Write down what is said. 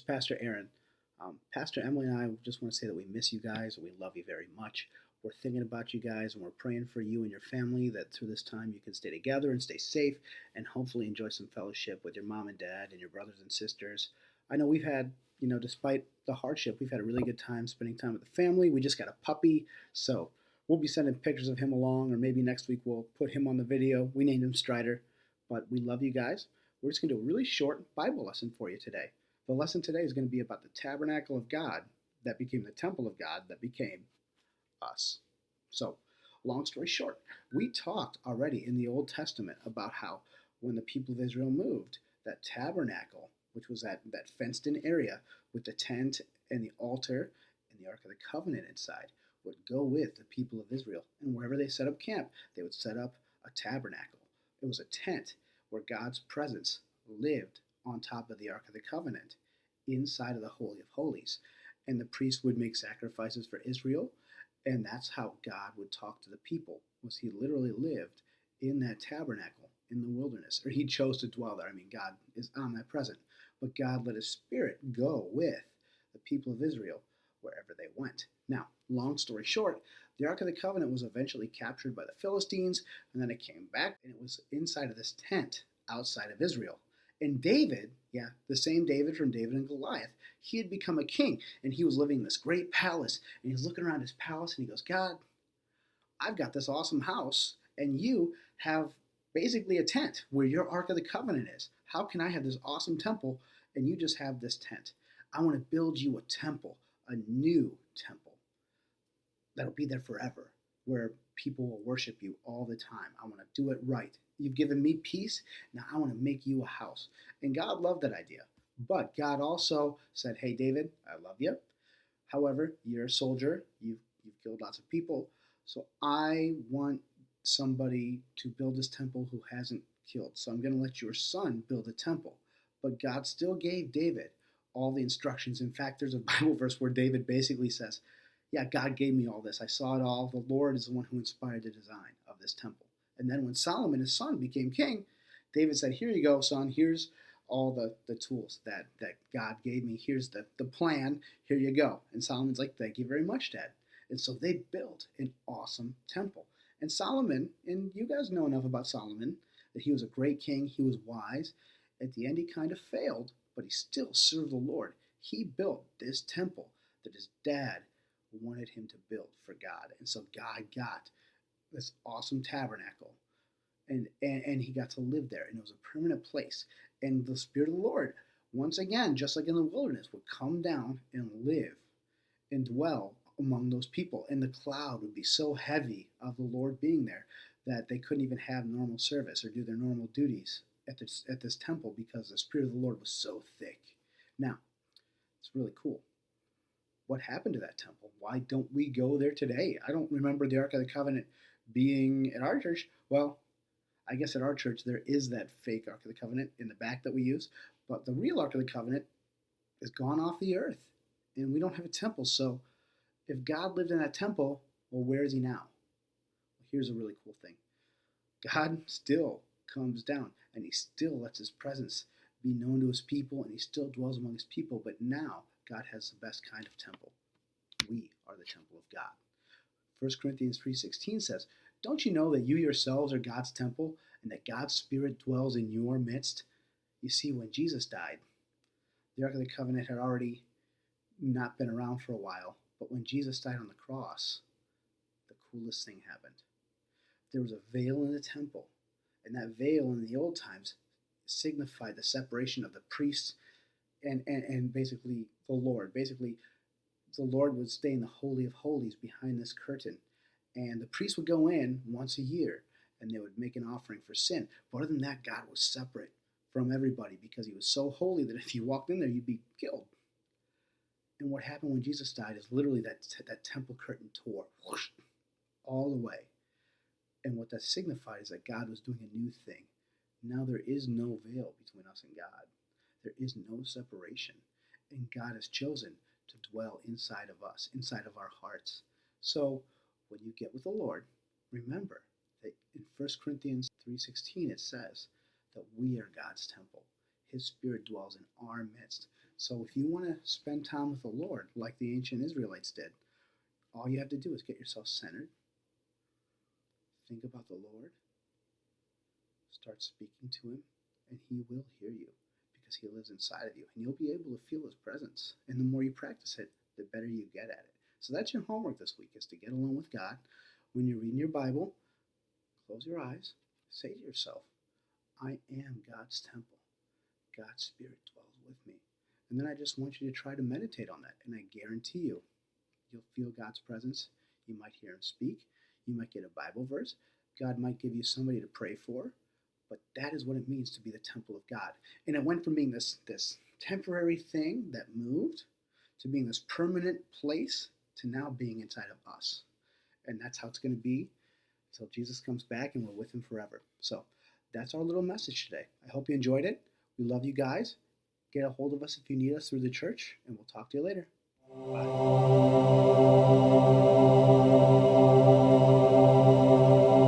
is Pastor Aaron. Pastor Emily and I just want to say that we miss you guys. We love you very much. We're thinking about you guys and we're praying for you and your family that through this time you can stay together and stay safe and hopefully enjoy some fellowship with your mom and dad and your brothers and sisters. I know we've had, despite the hardship, we've had a really good time spending time with the family. We just got a puppy, so we'll be sending pictures of him along, or maybe next week we'll put him on the video. We named him Strider, but we love you guys. We're just going to do a really short Bible lesson for you today. The lesson today is going to be about the tabernacle of God that became the temple of God that became us. So, long story short, we talked already in the Old Testament about how when the people of Israel moved, that tabernacle, which was that fenced-in area with the tent and the altar and the Ark of the Covenant inside, would go with the people of Israel. And wherever they set up camp, they would set up a tabernacle. It was a tent where God's presence lived on top of the Ark of the Covenant inside of the Holy of Holies. And the priest would make sacrifices for Israel, and that's how God would talk to the people, was he literally lived in that tabernacle in the wilderness. Or he chose to dwell there. I mean, God is omnipresent. But God let his spirit go with the people of Israel wherever they went. Now, long story short, the Ark of the Covenant was eventually captured by the Philistines, and then it came back, and it was inside of this tent outside of Israel. And David, the same David from David and Goliath, he had become a king, and he was living in this great palace, and he's looking around his palace, and he goes, God, I've got this awesome house, and you have basically a tent where your Ark of the Covenant is. How can I have this awesome temple, and you just have this tent? I want to build you a temple, a new temple, that'll be there forever, where people will worship you all the time. I want to do it right. You've given me peace. Now I want to make you a house. And God loved that idea. But God also said, hey, David, I love you. However, you're a soldier. You've killed lots of people. So I want somebody to build this temple who hasn't killed. So I'm going to let your son build a temple. But God still gave David all the instructions. In fact, there's a Bible verse where David basically says, God gave me all this. I saw it all. The Lord is the one who inspired the design of this temple. And then when Solomon, his son, became king, David said, here you go, son. Here's all the tools that God gave me. Here's the plan. Here you go. And Solomon's like, thank you very much, Dad. And so they built an awesome temple. And Solomon, and you guys know enough about Solomon, that he was a great king. He was wise. At the end, he kind of failed, but he still served the Lord. He built this temple that his dad wanted him to build for God. And so God got this awesome tabernacle, and he got to live there, and it was a permanent place. And the Spirit of the Lord, once again, just like in the wilderness, would come down and live and dwell among those people. And the cloud would be so heavy of the Lord being there that they couldn't even have normal service or do their normal duties at this temple because the Spirit of the Lord was so thick. Now, it's really cool. What happened to that temple? Why don't we go there today? I don't remember the Ark of the Covenant being at our church. Well, I guess at our church there is that fake Ark of the Covenant in the back that we use, but the real Ark of the Covenant is gone off the earth, and we don't have a temple. So if God lived in that temple, well, where is he now? Well, here's a really cool thing. God still comes down, and he still lets his presence be known to his people, and he still dwells among his people, but now God has the best kind of temple. We are the temple of God. 1 Corinthians 3:16 says, don't you know that you yourselves are God's temple and that God's Spirit dwells in your midst? You see, when Jesus died, the Ark of the Covenant had already not been around for a while, but when Jesus died on the cross, the coolest thing happened. There was a veil in the temple, and that veil in the old times signified the separation of the priests and basically the Lord. Basically, the Lord would stay in the Holy of Holies behind this curtain. And the priest would go in once a year, and they would make an offering for sin. But other than that, God was separate from everybody because he was so holy that if you walked in there, you'd be killed. And what happened when Jesus died is literally that temple curtain tore whoosh, all the way. And what that signified is that God was doing a new thing. Now there is no veil between us and God. There is no separation. And God has chosen to dwell inside of us, inside of our hearts. So when you get with the Lord, remember that in 1 Corinthians 3:16 it says that we are God's temple. His Spirit dwells in our midst. So if you want to spend time with the Lord like the ancient Israelites did, all you have to do is get yourself centered, think about the Lord, start speaking to him, and he will hear you because he lives inside of you. And you'll be able to feel his presence. And the more you practice it, the better you get at it. So that's your homework this week, is to get alone with God. When you're reading your Bible, close your eyes, say to yourself, I am God's temple. God's Spirit dwells with me. And then I just want you to try to meditate on that. And I guarantee you, you'll feel God's presence. You might hear him speak. You might get a Bible verse. God might give you somebody to pray for. But that is what it means to be the temple of God. And it went from being this temporary thing that moved to being this permanent place to now being inside of us. And that's how it's going to be until Jesus comes back and we're with him forever. So that's our little message today. I hope you enjoyed it. We love you guys. Get a hold of us if you need us through the church, and we'll talk to you later. Bye.